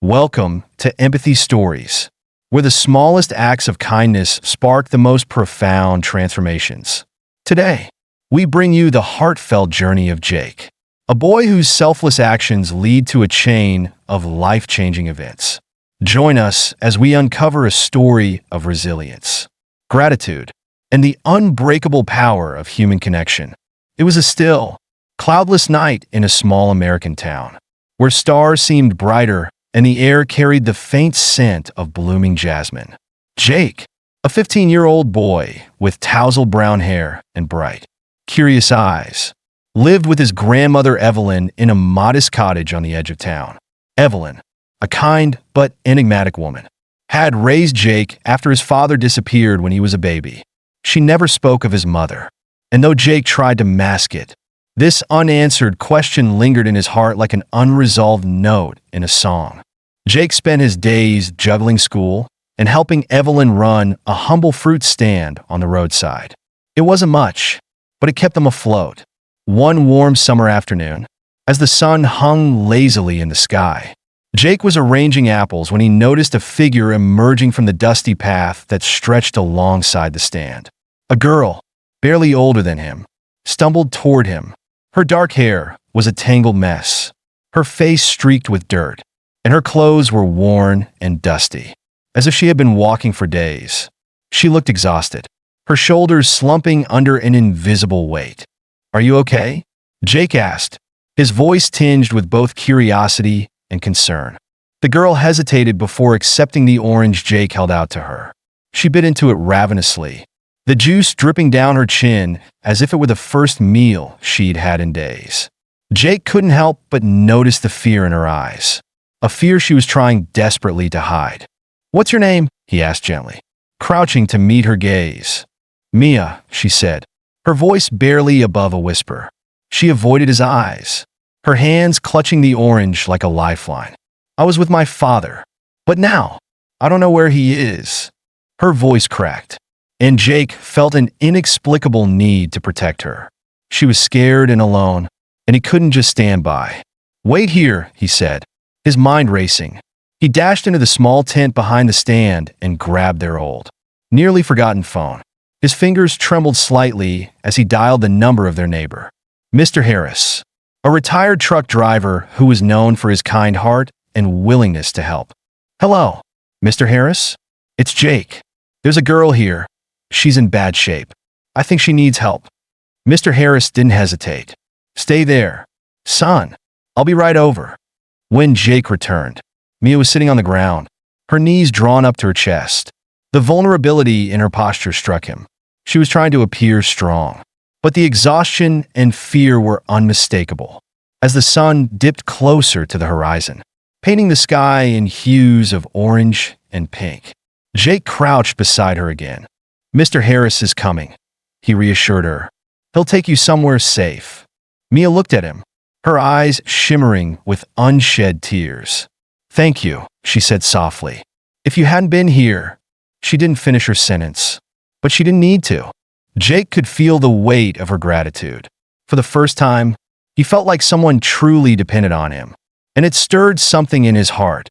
Welcome to Empathy Stories, where the smallest acts of kindness spark the most profound transformations. Today, we bring you the heartfelt journey of Jake, a boy whose selfless actions lead to a chain of life-changing events. Join us as we uncover a story of resilience, gratitude, and the unbreakable power of human connection. It was a still, cloudless night in a small American town, where stars seemed brighter and the air carried the faint scent of blooming jasmine. Jake, a 15-year-old boy with tousled brown hair and bright, curious eyes, lived with his grandmother Evelyn in a modest cottage on the edge of town. Evelyn, a kind but enigmatic woman, had raised Jake after his father disappeared when he was a baby. She never spoke of his mother, and though Jake tried to mask it, this unanswered question lingered in his heart like an unresolved note in a song. Jake spent his days juggling school and helping Evelyn run a humble fruit stand on the roadside. It wasn't much, but it kept them afloat. One warm summer afternoon, as the sun hung lazily in the sky, Jake was arranging apples when he noticed a figure emerging from the dusty path that stretched alongside the stand. A girl, barely older than him, stumbled toward him. Her dark hair was a tangled mess, her face streaked with dirt, and her clothes were worn and dusty, as if she had been walking for days. She looked exhausted, her shoulders slumping under an invisible weight. "Are you okay?" Jake asked, his voice tinged with both curiosity and concern. The girl hesitated before accepting the orange Jake held out to her. She bit into it ravenously, the juice dripping down her chin as if it were the first meal she'd had in days. Jake couldn't help but notice the fear in her eyes, a fear she was trying desperately to hide. "What's your name?" he asked gently, crouching to meet her gaze. "Mia," she said, her voice barely above a whisper. She avoided his eyes, her hands clutching the orange like a lifeline. "I was with my father, but now, I don't know where he is." Her voice cracked, and Jake felt an inexplicable need to protect her. She was scared and alone, and he couldn't just stand by. "Wait here," he said, his mind racing. He dashed into the small tent behind the stand and grabbed their old, nearly forgotten phone. His fingers trembled slightly as he dialed the number of their neighbor, Mr. Harris, a retired truck driver who was known for his kind heart and willingness to help. "Hello, Mr. Harris? It's Jake. There's a girl here. She's in bad shape. I think she needs help." Mr. Harris didn't hesitate. "Stay there, son. I'll be right over." When Jake returned, Mia was sitting on the ground, her knees drawn up to her chest. The vulnerability in her posture struck him. She was trying to appear strong, but the exhaustion and fear were unmistakable as the sun dipped closer to the horizon, painting the sky in hues of orange and pink. Jake crouched beside her again. "Mr. Harris is coming," he reassured her. "He'll take you somewhere safe." Mia looked at him, her eyes shimmering with unshed tears. "Thank you," she said softly. "If you hadn't been here—" She didn't finish her sentence, but she didn't need to. Jake could feel the weight of her gratitude. For the first time, he felt like someone truly depended on him, and it stirred something in his heart,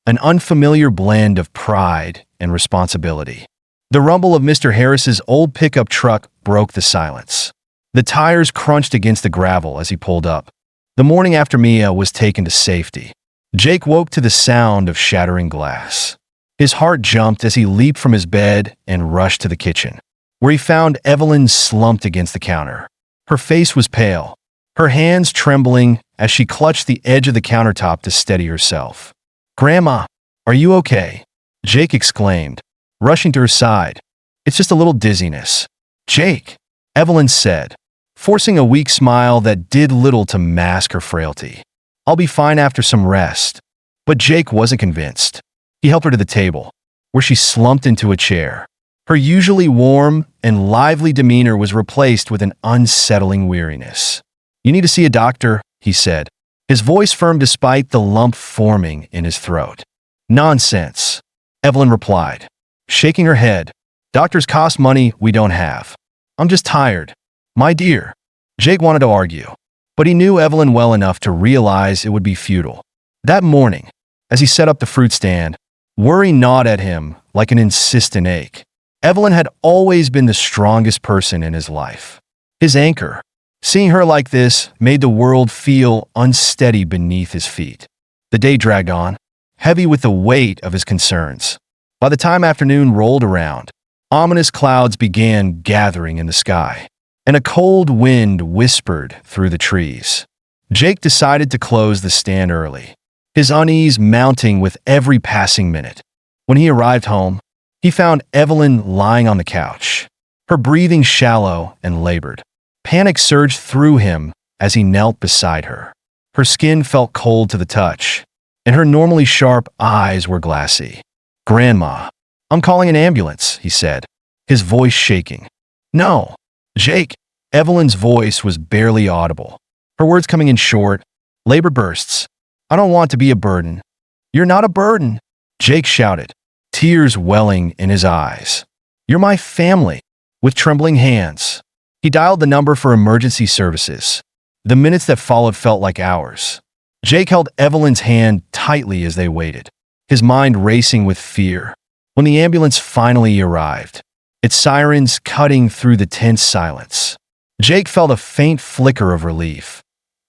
an unfamiliar blend of pride and responsibility. The rumble of Mr. Harris's old pickup truck broke the silence. The tires crunched against the gravel as he pulled up. The morning after Mia was taken to safety, Jake woke to the sound of shattering glass. His heart jumped as he leaped from his bed and rushed to the kitchen, where he found Evelyn slumped against the counter. Her face was pale, her hands trembling as she clutched the edge of the countertop to steady herself. "Grandma, are you okay?" Jake exclaimed, rushing to her side. "It's just a little dizziness." "Jake," Evelyn said, forcing a weak smile that did little to mask her frailty. "I'll be fine after some rest." But Jake wasn't convinced. He helped her to the table, where she slumped into a chair. Her usually warm and lively demeanor was replaced with an unsettling weariness. "You need to see a doctor," he said, his voice firm despite the lump forming in his throat. "Nonsense," Evelyn replied, shaking her head. "Doctors cost money we don't have. I'm just tired." "My dear," Jake wanted to argue, but he knew Evelyn well enough to realize it would be futile. That morning, as he set up the fruit stand. Worry gnawed at him like an insistent ache. Evelyn had always been the strongest person in his life, his anchor. Seeing her like this made the world feel unsteady beneath his feet. The day dragged on, heavy with the weight of his concerns. By the time afternoon rolled around, ominous clouds began gathering in the sky, and a cold wind whispered through the trees. Jake decided to close the stand early, his unease mounting with every passing minute. When he arrived home, he found Evelyn lying on the couch, her breathing shallow and labored. Panic surged through him as he knelt beside her. Her skin felt cold to the touch, and her normally sharp eyes were glassy. "Grandma, I'm calling an ambulance," he said, his voice shaking. "No, Jake." Evelyn's voice was barely audible, her words coming in short, labored bursts. "I don't want to be a burden." "You're not a burden," Jake shouted, tears welling in his eyes. "You're my family." With trembling hands, he dialed the number for emergency services. The minutes that followed felt like hours. Jake held Evelyn's hand tightly as they waited, his mind racing with fear. When the ambulance finally arrived, its sirens cutting through the tense silence, Jake felt a faint flicker of relief,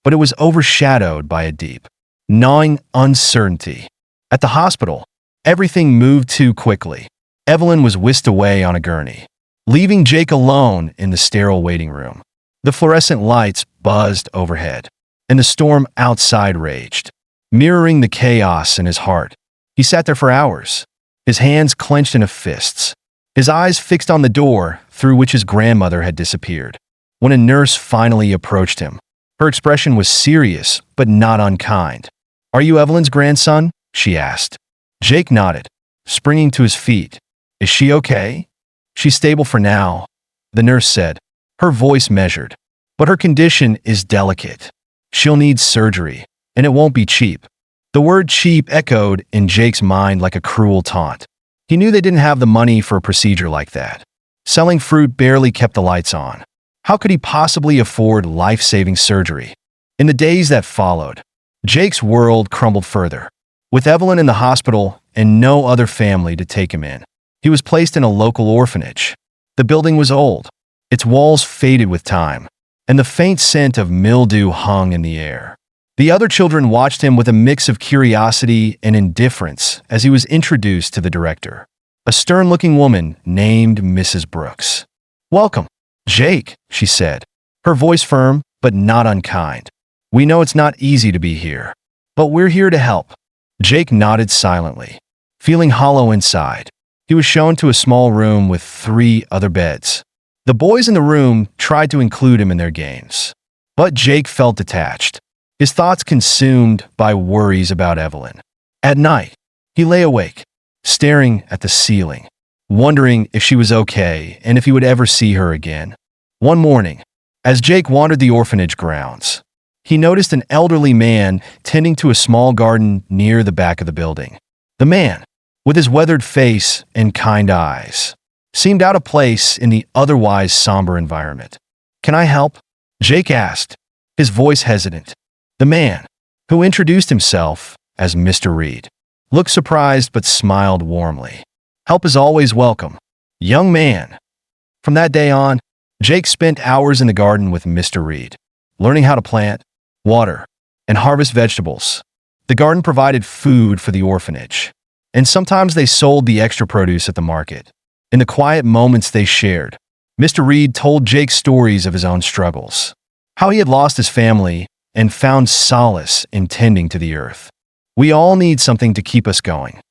but it was overshadowed by a deep, gnawing uncertainty. At the hospital, everything moved too quickly. Evelyn was whisked away on a gurney, leaving Jake alone in the sterile waiting room. The fluorescent lights buzzed overhead, and the storm outside raged, mirroring the chaos in his heart. He sat there for hours, his hands clenched into fists, his eyes fixed on the door through which his grandmother had disappeared. When a nurse finally approached him, her expression was serious but not unkind. "Are you Evelyn's grandson?" she asked. Jake nodded, springing to his feet. "Is she okay?" "She's stable for now," the nurse said, her voice measured. "But her condition is delicate. She'll need surgery, and it won't be cheap." The word cheap echoed in Jake's mind like a cruel taunt. He knew they didn't have the money for a procedure like that. Selling fruit barely kept the lights on. How could he possibly afford life-saving surgery? In the days that followed, Jake's world crumbled further. With Evelyn in the hospital and no other family to take him in, he was placed in a local orphanage. The building was old, its walls faded with time, and the faint scent of mildew hung in the air. The other children watched him with a mix of curiosity and indifference as he was introduced to the director, a stern-looking woman named Mrs. Brooks. "Welcome, Jake," she said, her voice firm but not unkind. "We know it's not easy to be here, but we're here to help." Jake nodded silently, feeling hollow inside. He was shown to a small room with 3 other beds. The boys in the room tried to include him in their games, but Jake felt detached, his thoughts consumed by worries about Evelyn. At night, he lay awake, staring at the ceiling, wondering if she was okay and if he would ever see her again. One morning, as Jake wandered the orphanage grounds, he noticed an elderly man tending to a small garden near the back of the building. The man, with his weathered face and kind eyes, seemed out of place in the otherwise somber environment. "Can I help?" Jake asked, his voice hesitant. The man, who introduced himself as Mr. Reed, looked surprised but smiled warmly. "Help is always welcome, young man." From that day on, Jake spent hours in the garden with Mr. Reed, learning how to plant, water, and harvest vegetables. The garden provided food for the orphanage, and sometimes they sold the extra produce at the market. In the quiet moments they shared, Mr. Reed told Jake stories of his own struggles, how he had lost his family and found solace in tending to the earth. "We all need something to keep us going,"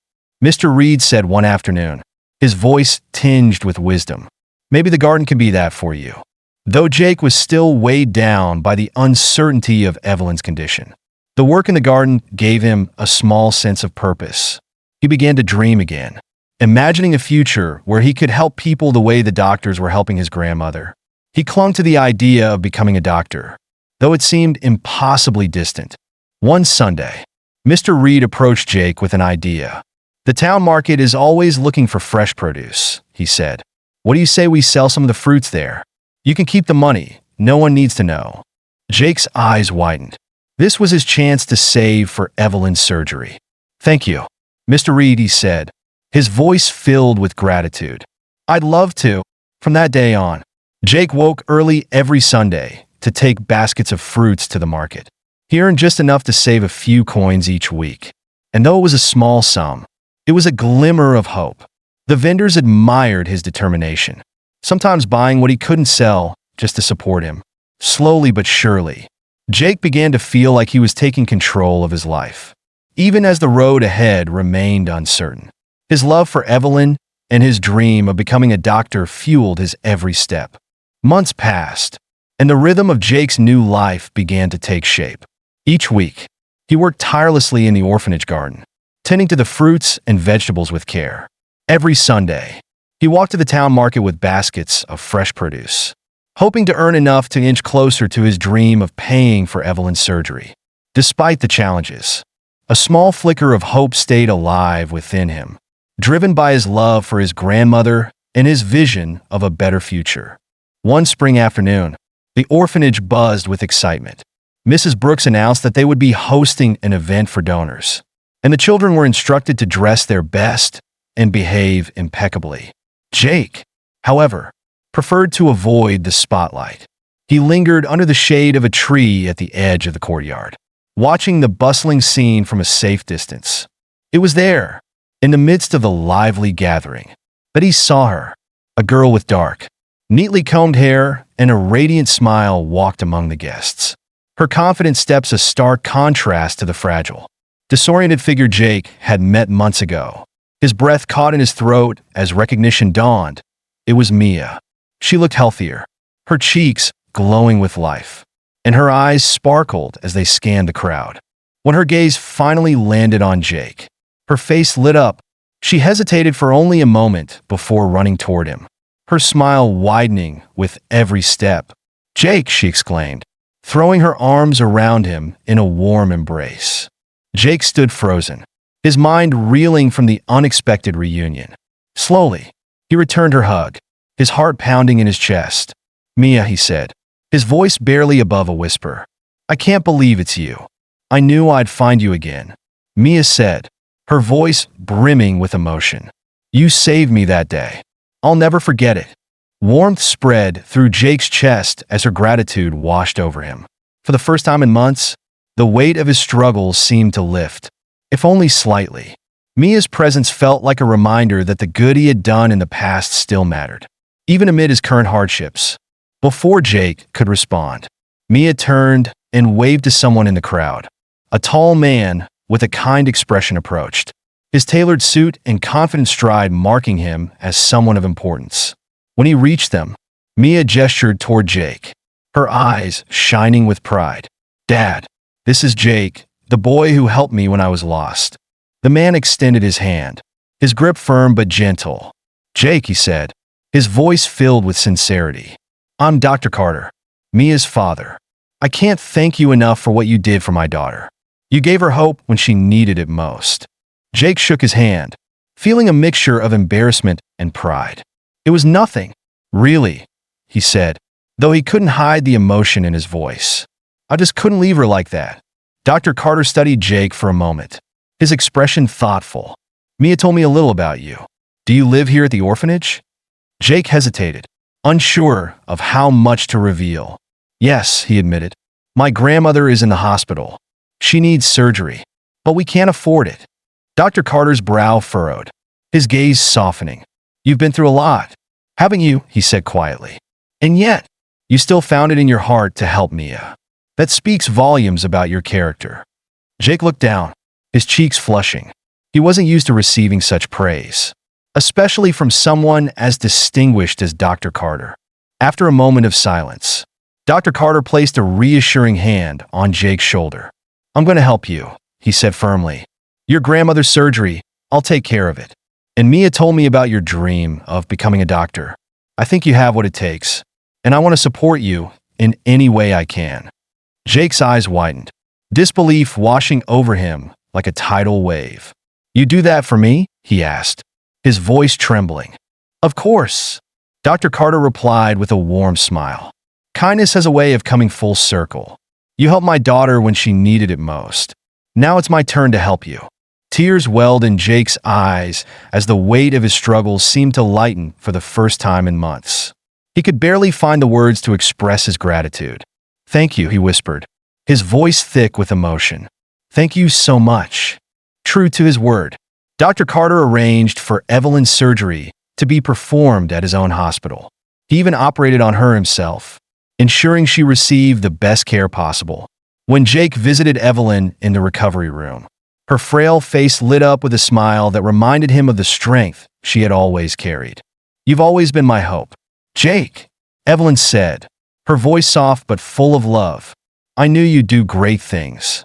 Mr. Reed said one afternoon, his voice tinged with wisdom. "Maybe the garden can be that for you." Though Jake was still weighed down by the uncertainty of Evelyn's condition, the work in the garden gave him a small sense of purpose. He began to dream again, imagining a future where he could help people the way the doctors were helping his grandmother. He clung to the idea of becoming a doctor, though it seemed impossibly distant. One Sunday, Mr. Reed approached Jake with an idea. "The town market is always looking for fresh produce," he said. "What do you say we sell some of the fruits there? You can keep the money. No one needs to know." Jake's eyes widened. This was his chance to save for Evelyn's surgery. Thank you, Mr. Reed, he said, his voice filled with gratitude. I'd love to. From that day on, Jake woke early every Sunday to take baskets of fruits to the market. He earned just enough to save a few coins each week. And though it was a small sum, it was a glimmer of hope. The vendors admired his determination, sometimes buying what he couldn't sell just to support him. Slowly but surely, Jake began to feel like he was taking control of his life, even as the road ahead remained uncertain. His love for Evelyn and his dream of becoming a doctor fueled his every step. Months passed, and the rhythm of Jake's new life began to take shape. Each week, he worked tirelessly in the orphanage garden, tending to the fruits and vegetables with care. Every Sunday, he walked to the town market with baskets of fresh produce, hoping to earn enough to inch closer to his dream of paying for Evelyn's surgery. Despite the challenges, a small flicker of hope stayed alive within him, driven by his love for his grandmother and his vision of a better future. One spring afternoon, the orphanage buzzed with excitement. Mrs. Brooks announced that they would be hosting an event for donors, and the children were instructed to dress their best and behave impeccably. Jake, however, preferred to avoid the spotlight. He lingered under the shade of a tree at the edge of the courtyard, watching the bustling scene from a safe distance. It was there, in the midst of the lively gathering, that he saw her. A girl with dark, neatly combed hair and a radiant smile walked among the guests. Her confident steps a stark contrast to the fragile, disoriented figure Jake had met months ago. His breath caught in his throat as recognition dawned. It was Mia. She looked healthier, her cheeks glowing with life, and her eyes sparkled as they scanned the crowd. When her gaze finally landed on Jake, her face lit up. She hesitated for only a moment before running toward him, her smile widening with every step. "Jake!" she exclaimed, throwing her arms around him in a warm embrace. Jake stood frozen, his mind reeling from the unexpected reunion. Slowly, he returned her hug, his heart pounding in his chest. "Mia," he said, his voice barely above a whisper. "I can't believe it's you. I knew I'd find you again," Mia said, her voice brimming with emotion. "You saved me that day. I'll never forget it." Warmth spread through Jake's chest as her gratitude washed over him. For the first time in months, the weight of his struggles seemed to lift, if only slightly. Mia's presence felt like a reminder that the good he had done in the past still mattered, even amid his current hardships. Before Jake could respond, Mia turned and waved to someone in the crowd. A tall man with a kind expression approached, his tailored suit and confident stride marking him as someone of importance. When he reached them, Mia gestured toward Jake, her eyes shining with pride. "Dad, this is Jake, the boy who helped me when I was lost." The man extended his hand, his grip firm but gentle. "Jake," he said, his voice filled with sincerity. "I'm Dr. Carter, Mia's father. I can't thank you enough for what you did for my daughter. You gave her hope when she needed it most." Jake shook his hand, feeling a mixture of embarrassment and pride. "It was nothing, really," he said, though he couldn't hide the emotion in his voice. "I just couldn't leave her like that." Dr. Carter studied Jake for a moment, his expression thoughtful. "Mia told me a little about you. Do you live here at the orphanage?" Jake hesitated, unsure of how much to reveal. "Yes," he admitted. "My grandmother is in the hospital. She needs surgery, but we can't afford it." Dr. Carter's brow furrowed, his gaze softening. "You've been through a lot, haven't you?" he said quietly. "And yet, you still found it in your heart to help Mia. That speaks volumes about your character." Jake looked down, his cheeks flushing. He wasn't used to receiving such praise, especially from someone as distinguished as Dr. Carter. After a moment of silence, Dr. Carter placed a reassuring hand on Jake's shoulder. "I'm going to help you," he said firmly. "Your grandmother's surgery, I'll take care of it. And Mia told me about your dream of becoming a doctor. I think you have what it takes, and I want to support you in any way I can." Jake's eyes widened, disbelief washing over him like a tidal wave. "You do that for me?" he asked, his voice trembling. "Of course," Dr. Carter replied with a warm smile. "Kindness has a way of coming full circle. You helped my daughter when she needed it most. Now it's my turn to help you." Tears welled in Jake's eyes as the weight of his struggles seemed to lighten for the first time in months. He could barely find the words to express his gratitude. "Thank you," he whispered, his voice thick with emotion. "Thank you so much." True to his word, Dr. Carter arranged for Evelyn's surgery to be performed at his own hospital. He even operated on her himself, ensuring she received the best care possible. When Jake visited Evelyn in the recovery room, her frail face lit up with a smile that reminded him of the strength she had always carried. "You've always been my hope, Jake," Evelyn said, her voice soft but full of love. "I knew you'd do great things."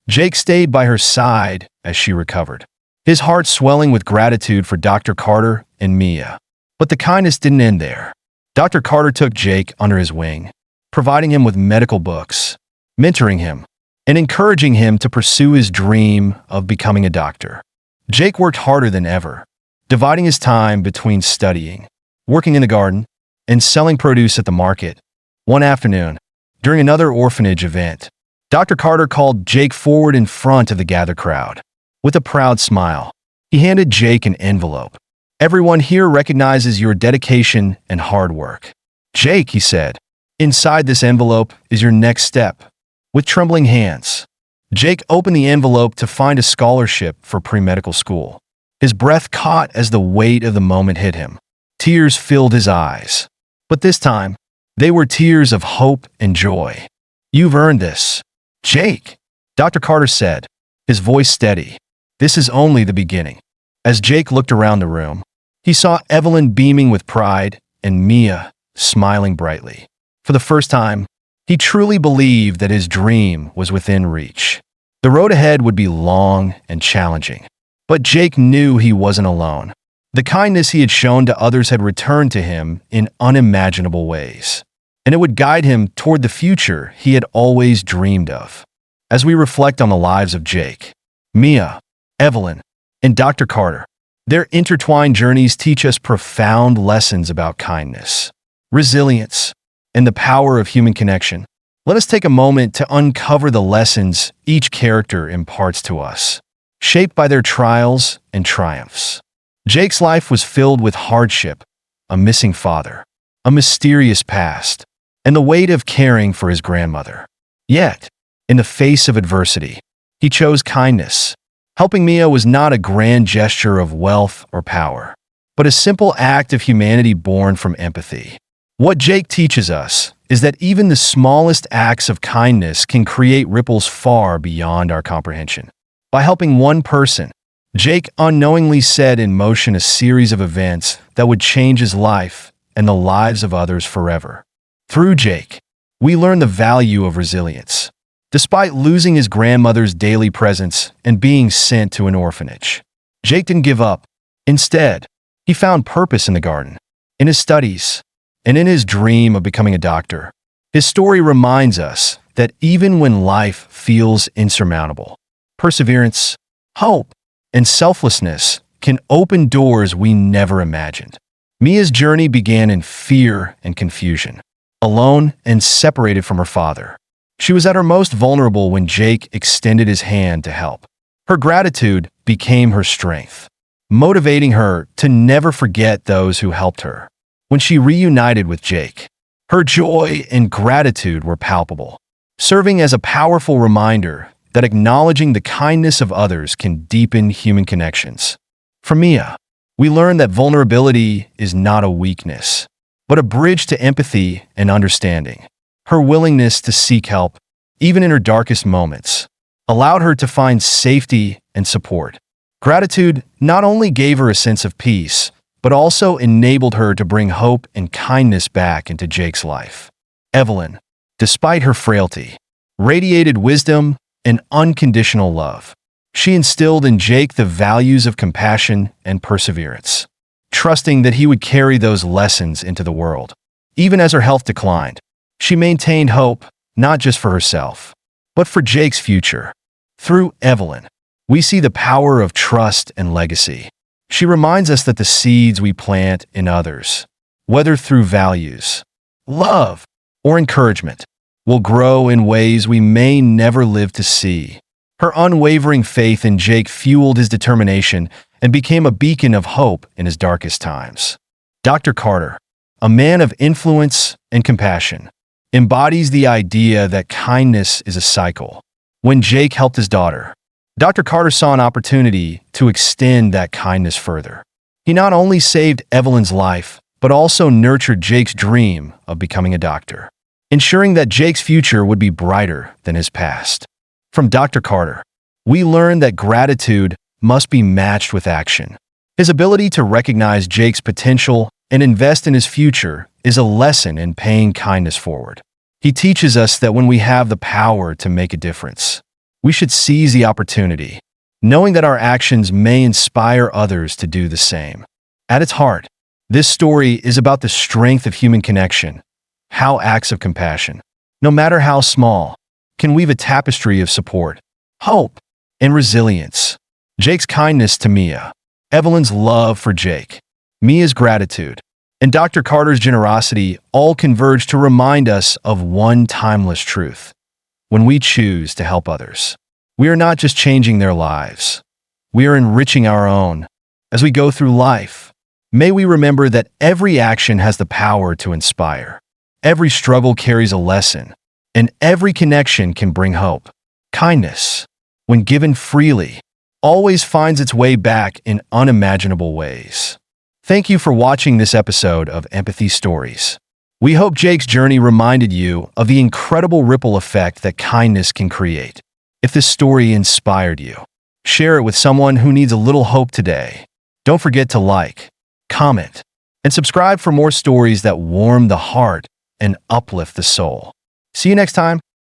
Jake stayed by her side as she recovered, his heart swelling with gratitude for Dr. Carter and Mia. But the kindness didn't end there. Dr. Carter took Jake under his wing, providing him with medical books, mentoring him, and encouraging him to pursue his dream of becoming a doctor. Jake worked harder than ever, dividing his time between studying, working in the garden, and selling produce at the market. One afternoon, during another orphanage event, Dr. Carter called Jake forward in front of the gathered crowd. With a proud smile, he handed Jake an envelope. "Everyone here recognizes your dedication and hard work. Jake," he said, "inside this envelope is your next step." With trembling hands, Jake opened the envelope to find a scholarship for pre-medical school. His breath caught as the weight of the moment hit him. Tears filled his eyes. But this time, they were tears of hope and joy. "You've earned this, Jake," Dr. Carter said, his voice steady. "This is only the beginning." As Jake looked around the room, he saw Evelyn beaming with pride and Mia smiling brightly. For the first time, he truly believed that his dream was within reach. The road ahead would be long and challenging, but Jake knew he wasn't alone. The kindness he had shown to others had returned to him in unimaginable ways, and it would guide him toward the future he had always dreamed of. As we reflect on the lives of Jake, Mia, Evelyn, and Dr. Carter, their intertwined journeys teach us profound lessons about kindness, resilience, and the power of human connection. Let us take a moment to uncover the lessons each character imparts to us, shaped by their trials and triumphs. Jake's life was filled with hardship, a missing father, a mysterious past, and the weight of caring for his grandmother. Yet, in the face of adversity, he chose kindness. Helping Mia was not a grand gesture of wealth or power, but a simple act of humanity born from empathy. What Jake teaches us is that even the smallest acts of kindness can create ripples far beyond our comprehension. By helping one person, Jake unknowingly set in motion a series of events that would change his life and the lives of others forever. Through Jake, we learn the value of resilience. Despite losing his grandmother's daily presence and being sent to an orphanage, Jake didn't give up. Instead, he found purpose in the garden, in his studies, and in his dream of becoming a doctor. His story reminds us that even when life feels insurmountable, perseverance, hope, and selflessness can open doors we never imagined. Mia's journey began in fear and confusion, alone and separated from her father. She was at her most vulnerable when Jake extended his hand to help. Her gratitude became her strength, motivating her to never forget those who helped her. When she reunited with Jake, her joy and gratitude were palpable, serving as a powerful reminder that acknowledging the kindness of others can deepen human connections. From Mia, we learn that vulnerability is not a weakness, but a bridge to empathy and understanding. Her willingness to seek help, even in her darkest moments, allowed her to find safety and support. Gratitude not only gave her a sense of peace, but also enabled her to bring hope and kindness back into Jake's life. Evelyn, despite her frailty, radiated wisdom and unconditional love. She instilled in Jake the values of compassion and perseverance, trusting that he would carry those lessons into the world. Even as her health declined, she maintained hope, not just for herself, but for Jake's future. Through Evelyn, we see the power of trust and legacy. She reminds us that the seeds we plant in others, whether through values, love, or encouragement, will grow in ways we may never live to see. Her unwavering faith in Jake fueled his determination and became a beacon of hope in his darkest times. Dr. Carter, a man of influence and compassion, embodies the idea that kindness is a cycle. When Jake helped his daughter, Dr. Carter saw an opportunity to extend that kindness further. He not only saved Evelyn's life, but also nurtured Jake's dream of becoming a doctor, ensuring that Jake's future would be brighter than his past. From Dr. Carter, we learn that gratitude must be matched with action. His ability to recognize Jake's potential and invest in his future is a lesson in paying kindness forward. He teaches us that when we have the power to make a difference, we should seize the opportunity, knowing that our actions may inspire others to do the same. At its heart, this story is about the strength of human connection, how acts of compassion, no matter how small, can weave a tapestry of support, hope, and resilience. Jake's kindness to Mia, Evelyn's love for Jake, Mia's gratitude, and Dr. Carter's generosity all converge to remind us of one timeless truth. When we choose to help others, we are not just changing their lives, we are enriching our own. As we go through life, may we remember that every action has the power to inspire. Every struggle carries a lesson, and every connection can bring hope. Kindness, when given freely, always finds its way back in unimaginable ways. Thank you for watching this episode of Empathy Stories. We hope Jake's journey reminded you of the incredible ripple effect that kindness can create. If this story inspired you, share it with someone who needs a little hope today. Don't forget to like, comment, and subscribe for more stories that warm the heart and uplift the soul. See you next time.